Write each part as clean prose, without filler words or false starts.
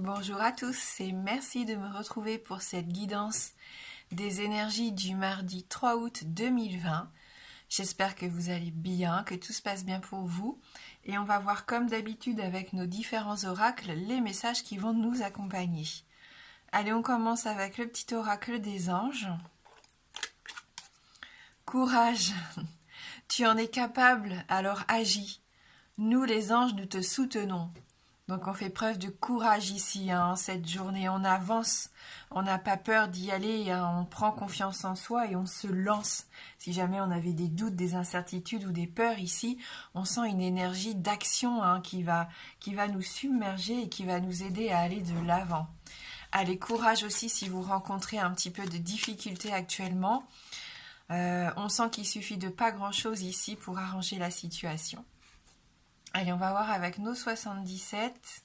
Bonjour à tous et merci de me retrouver pour cette guidance des énergies du mardi 3 août 2020. J'espère que vous allez bien, que tout se passe bien pour vous. Et on va voir comme d'habitude avec nos différents oracles les messages qui vont nous accompagner. Allez, on commence avec le petit oracle des anges. Courage, tu en es capable, alors agis. Nous les anges, nous te soutenons. Donc on fait preuve de courage ici, cette journée, on avance, on n'a pas peur d'y aller, on prend confiance en soi et on se lance. Si jamais on avait des doutes, des incertitudes ou des peurs ici, on sent une énergie d'action qui va nous submerger et qui va nous aider à aller de l'avant. Allez, courage aussi si vous rencontrez un petit peu de difficultés actuellement. On sent qu'il suffit de pas grand-chose ici pour arranger la situation. Allez, on va voir avec nos 77.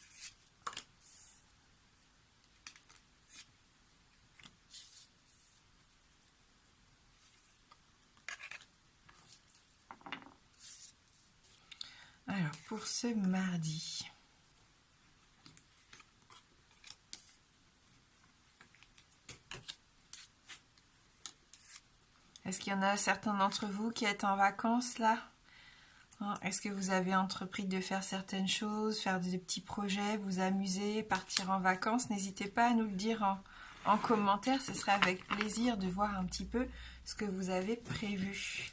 Alors, pour ce mardi. Est-ce qu'il y en a certains d'entre vous qui êtes en vacances là ? Est-ce que vous avez entrepris de faire certaines choses, faire des petits projets, vous amuser, partir en vacances? N'hésitez pas à nous le dire en commentaire, ce serait avec plaisir de voir un petit peu ce que vous avez prévu.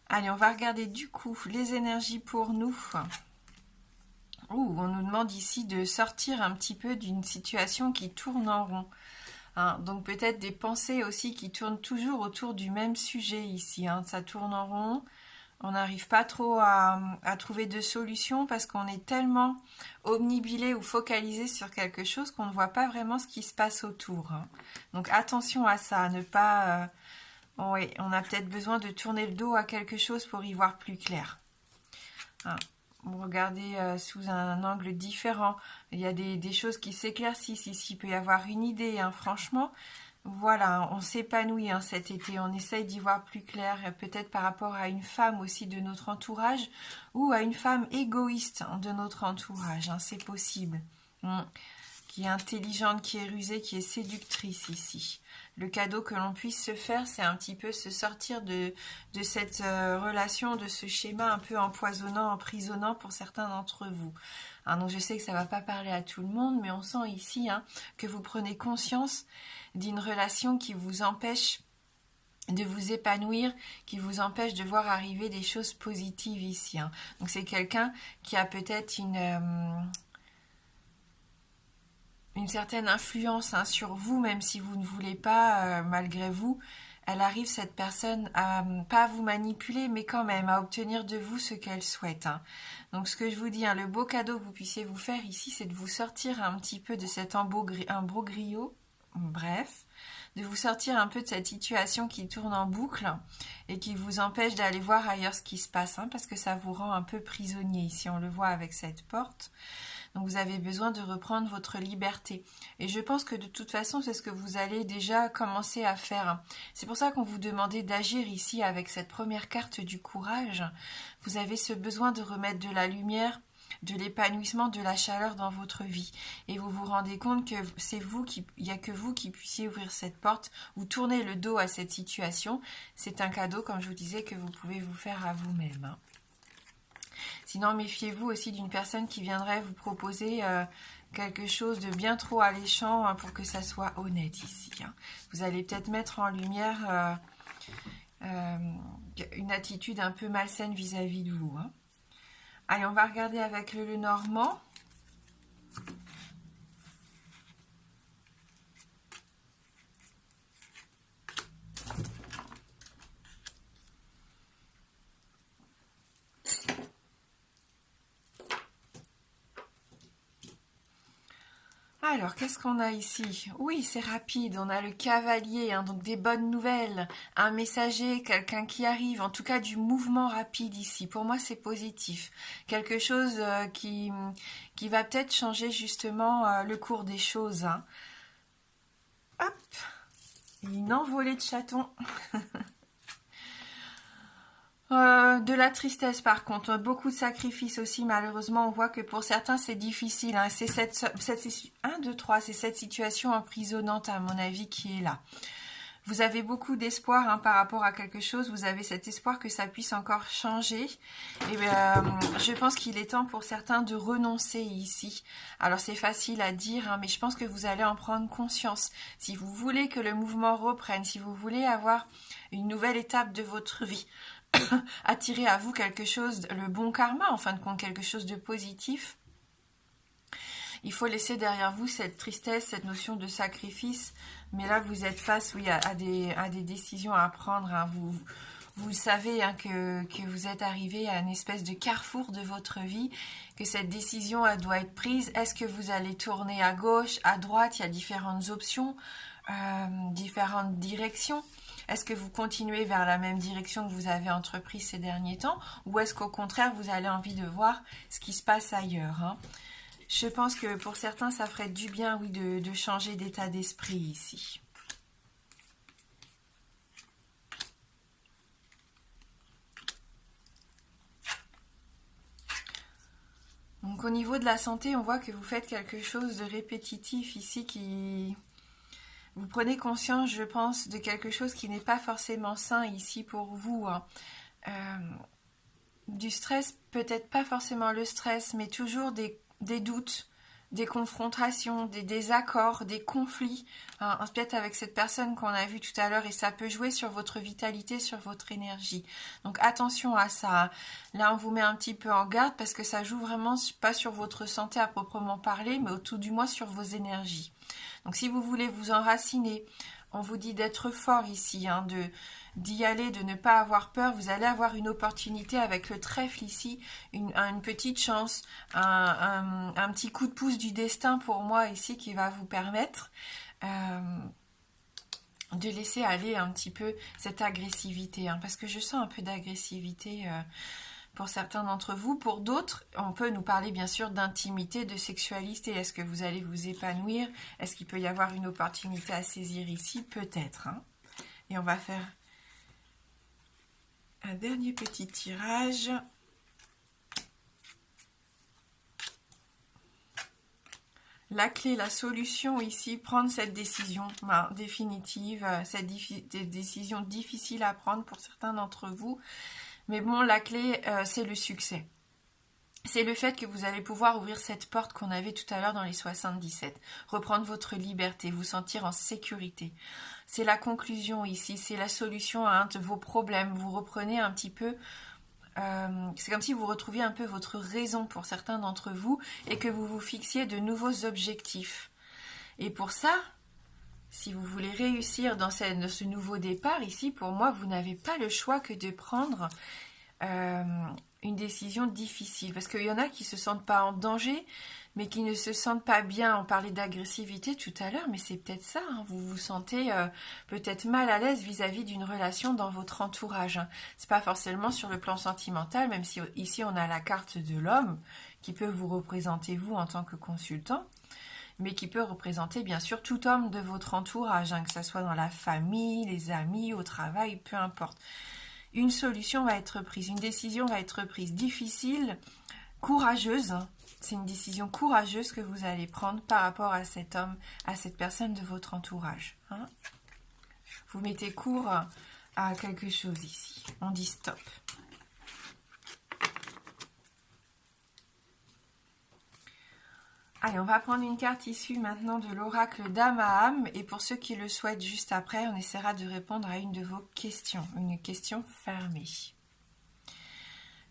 Allez, on va regarder du coup les énergies pour nous. On nous demande ici de sortir un petit peu d'une situation qui tourne en rond. Donc peut-être des pensées aussi qui tournent toujours autour du même sujet ici. Ça tourne en rond. On n'arrive pas trop à trouver de solution parce qu'on est tellement obnubilé ou focalisé sur quelque chose qu'on ne voit pas vraiment ce qui se passe autour. Donc attention à ça, ne pas... oui, on a peut-être besoin de tourner le dos à quelque chose pour y voir plus clair. Vous regardez sous un angle différent. Il y a des choses qui s'éclaircissent ici. Il peut y avoir une idée, franchement. Voilà, on s'épanouit cet été, on essaye d'y voir plus clair, peut-être par rapport à une femme aussi de notre entourage ou à une femme égoïste de notre entourage, c'est possible, qui est intelligente, qui est rusée, qui est séductrice ici. Le cadeau que l'on puisse se faire, c'est un petit peu se sortir de cette relation, de ce schéma un peu empoisonnant, emprisonnant pour certains d'entre vous. Donc je sais que ça ne va pas parler à tout le monde, mais on sent ici que vous prenez conscience d'une relation qui vous empêche de vous épanouir, qui vous empêche de voir arriver des choses positives ici. Donc c'est quelqu'un qui a peut-être une certaine influence sur vous, même si vous ne voulez pas, malgré vous. Elle arrive, cette personne, pas à vous manipuler, mais quand même à obtenir de vous ce qu'elle souhaite. Donc ce que je vous dis, le beau cadeau que vous puissiez vous faire ici, c'est de vous sortir un petit peu de cet imbroglio, bref, de vous sortir un peu de cette situation qui tourne en boucle et qui vous empêche d'aller voir ailleurs ce qui se passe, parce que ça vous rend un peu prisonnier ici, on le voit avec cette porte. Donc vous avez besoin de reprendre votre liberté. Et je pense que de toute façon, c'est ce que vous allez déjà commencer à faire. C'est pour ça qu'on vous demandait d'agir ici avec cette première carte du courage. Vous avez ce besoin de remettre de la lumière, de l'épanouissement, de la chaleur dans votre vie. Et vous vous rendez compte que il n'y a que vous qui puissiez ouvrir cette porte ou tourner le dos à cette situation. C'est un cadeau, comme je vous disais, que vous pouvez vous faire à vous-même. Sinon, méfiez-vous aussi d'une personne qui viendrait vous proposer quelque chose de bien trop alléchant pour que ça soit honnête ici. Vous allez peut-être mettre en lumière une attitude un peu malsaine vis-à-vis de vous. Allez, on va regarder avec le Normand. Alors, qu'est-ce qu'on a ici? Oui, c'est rapide, on a le cavalier, donc des bonnes nouvelles, un messager, quelqu'un qui arrive, en tout cas du mouvement rapide ici. Pour moi, c'est positif. Quelque chose qui va peut-être changer justement le cours des choses. Hop, une envolée de chatons. De la tristesse par contre, beaucoup de sacrifices aussi, malheureusement on voit que pour certains c'est difficile, hein. C'est c'est cette situation emprisonnante à mon avis qui est là. Vous avez beaucoup d'espoir hein, par rapport à quelque chose, vous avez cet espoir que ça puisse encore changer. Et je pense qu'il est temps pour certains de renoncer ici. Alors c'est facile à dire, hein, mais je pense que vous allez en prendre conscience. Si vous voulez que le mouvement reprenne, si vous voulez avoir une nouvelle étape de votre vie, attirer à vous quelque chose, le bon karma, en fin de compte, quelque chose de positif, il faut laisser derrière vous cette tristesse, cette notion de sacrifice. Mais là, vous êtes face, oui, à des décisions à prendre. Hein. Vous savez hein, que vous êtes arrivé à une espèce de carrefour de votre vie, que cette décision elle doit être prise. Est-ce que vous allez tourner à gauche, à droite? Il y a différentes options, différentes directions. Est-ce que vous continuez vers la même direction que vous avez entreprise ces derniers temps, ou est-ce qu'au contraire, vous avez envie de voir ce qui se passe ailleurs hein? Je pense que pour certains, ça ferait du bien, oui, de changer d'état d'esprit ici. Donc au niveau de la santé, on voit que vous faites quelque chose de répétitif ici qui... Vous prenez conscience, je pense, de quelque chose qui n'est pas forcément sain ici pour vous. Hein. Du stress, peut-être pas forcément le stress, mais toujours des doutes, des confrontations, des désaccords, des conflits, hein, peut-être avec cette personne qu'on a vue tout à l'heure, et ça peut jouer sur votre vitalité, sur votre énergie. Donc attention à ça. Là, on vous met un petit peu en garde parce que ça joue vraiment pas sur votre santé à proprement parler, mais au tout du moins sur vos énergies. Donc si vous voulez vous enraciner, on vous dit d'être fort ici, hein, d'y aller, de ne pas avoir peur. Vous allez avoir une opportunité avec le trèfle ici, une petite chance, un petit coup de pouce du destin pour moi ici qui va vous permettre de laisser aller un petit peu cette agressivité. Hein, parce que je sens un peu d'agressivité pour certains d'entre vous. Pour d'autres, on peut nous parler bien sûr d'intimité, de sexualité. Est-ce que vous allez vous épanouir? Est-ce qu'il peut y avoir une opportunité à saisir ici? Peut-être. Hein. Et on va faire un dernier petit tirage. La clé, la solution ici, prendre cette décision définitive, cette décision difficile à prendre pour certains d'entre vous. Mais bon, la clé, c'est le succès. C'est le fait que vous allez pouvoir ouvrir cette porte qu'on avait tout à l'heure dans les 77. Reprendre votre liberté, vous sentir en sécurité. C'est la conclusion ici, c'est la solution à un de vos problèmes. Vous reprenez un petit peu... c'est comme si vous retrouviez un peu votre raison pour certains d'entre vous et que vous vous fixiez de nouveaux objectifs. Et pour ça, si vous voulez réussir dans ce nouveau départ ici, pour moi, vous n'avez pas le choix que de prendre une décision difficile. Parce qu'il y en a qui ne se sentent pas en danger, mais qui ne se sentent pas bien. On parlait d'agressivité tout à l'heure, mais c'est peut-être ça. Hein. Vous vous sentez peut-être mal à l'aise vis-à-vis d'une relation dans votre entourage. Hein. C'est pas forcément sur le plan sentimental, même si ici on a la carte de l'homme qui peut vous représenter vous en tant que consultant, mais qui peut représenter bien sûr tout homme de votre entourage, hein, que ce soit dans la famille, les amis, au travail, peu importe. Une solution va être prise, une décision va être prise, difficile, courageuse. Hein. C'est une décision courageuse que vous allez prendre par rapport à cet homme, à cette personne de votre entourage. Hein. Vous mettez court à quelque chose ici. On dit stop. Allez, on va prendre une carte issue maintenant de l'oracle d'âme à âme. Et pour ceux qui le souhaitent juste après, on essaiera de répondre à une de vos questions. Une question fermée.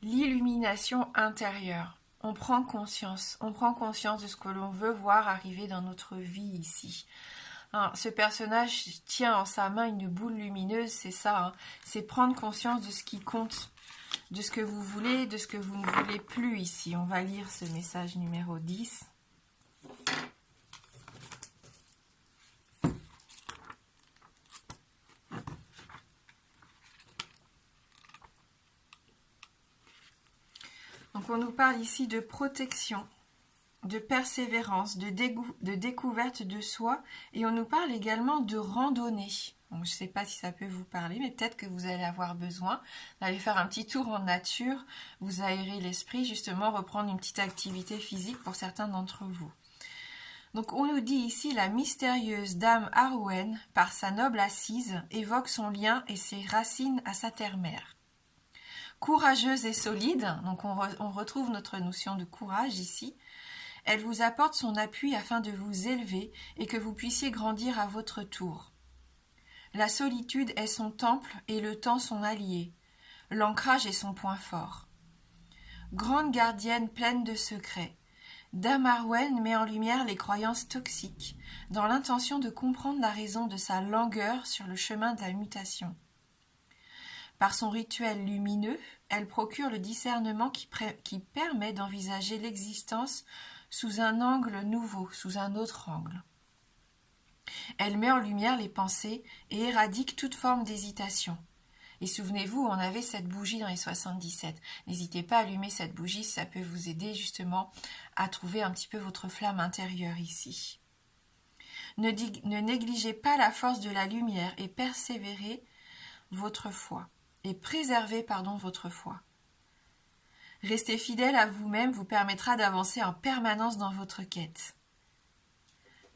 L'illumination intérieure. On prend conscience de ce que l'on veut voir arriver dans notre vie ici. Hein, ce personnage tient en sa main une boule lumineuse, c'est ça. Hein, c'est prendre conscience de ce qui compte, de ce que vous voulez, de ce que vous ne voulez plus ici. On va lire ce message numéro 10. Donc on nous parle ici de protection. de persévérance, de découverte de soi. Et on nous parle également de randonnée. Donc, je ne sais pas si ça peut vous parler, mais peut-être que vous allez avoir besoin d'aller faire un petit tour en nature, vous aérer l'esprit, justement reprendre une petite activité physique pour certains d'entre vous. Donc on nous dit ici la mystérieuse dame Arwen, par sa noble assise, évoque son lien et ses racines à sa terre-mère. Courageuse et solide, donc on retrouve notre notion de courage ici, elle vous apporte son appui afin de vous élever et que vous puissiez grandir à votre tour. La solitude est son temple et le temps son allié. L'ancrage est son point fort. Grande gardienne pleine de secrets, Dame Arwen met en lumière les croyances toxiques, dans l'intention de comprendre la raison de sa langueur sur le chemin de la mutation. Par son rituel lumineux, elle procure le discernement qui permet d'envisager l'existence sous un angle nouveau, sous un autre angle. Elle met en lumière les pensées et éradique toute forme d'hésitation. Et souvenez-vous, on avait cette bougie dans les 77. N'hésitez pas à allumer cette bougie, ça peut vous aider justement à trouver un petit peu votre flamme intérieure ici. Ne négligez pas la force de la lumière et persévérez votre foi. Et préservez, votre foi. Rester fidèle à vous-même vous permettra d'avancer en permanence dans votre quête.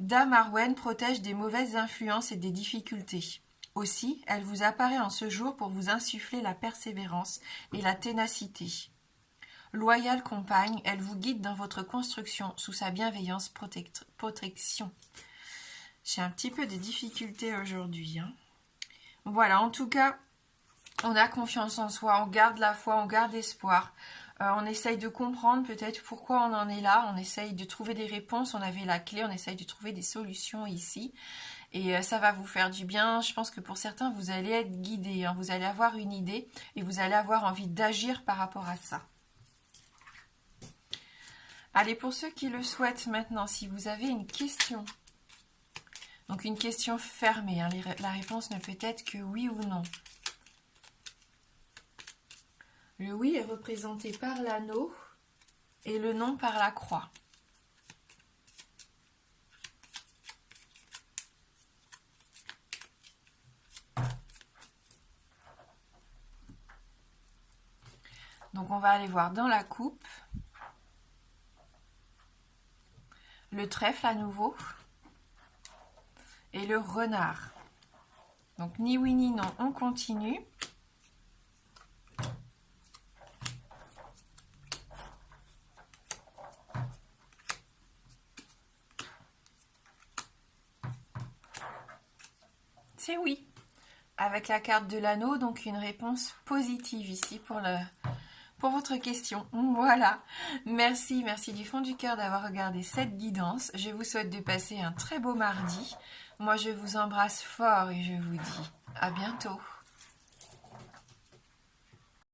Dame Arwen protège des mauvaises influences et des difficultés. Aussi, elle vous apparaît en ce jour pour vous insuffler la persévérance et la ténacité. Loyale compagne, elle vous guide dans votre construction sous sa bienveillance protection. J'ai un petit peu de difficultés aujourd'hui. Voilà, en tout cas, on a confiance en soi, on garde la foi, on garde espoir. On essaye de comprendre peut-être pourquoi on en est là, on essaye de trouver des réponses, on avait la clé, on essaye de trouver des solutions ici. Et ça va vous faire du bien. Je pense que pour certains, vous allez être guidés, vous allez avoir une idée et vous allez avoir envie d'agir par rapport à ça. Allez, pour ceux qui le souhaitent maintenant, si vous avez une question, donc une question fermée, la réponse ne peut être que oui ou non. Le oui est représenté par l'anneau et le non par la croix. Donc on va aller voir dans la coupe le trèfle à nouveau et le renard. Donc ni oui ni non, on continue. C'est oui. Avec la carte de l'anneau, donc une réponse positive ici pour votre question. Voilà. Merci du fond du cœur d'avoir regardé cette guidance. Je vous souhaite de passer un très beau mardi. Moi, je vous embrasse fort et je vous dis à bientôt.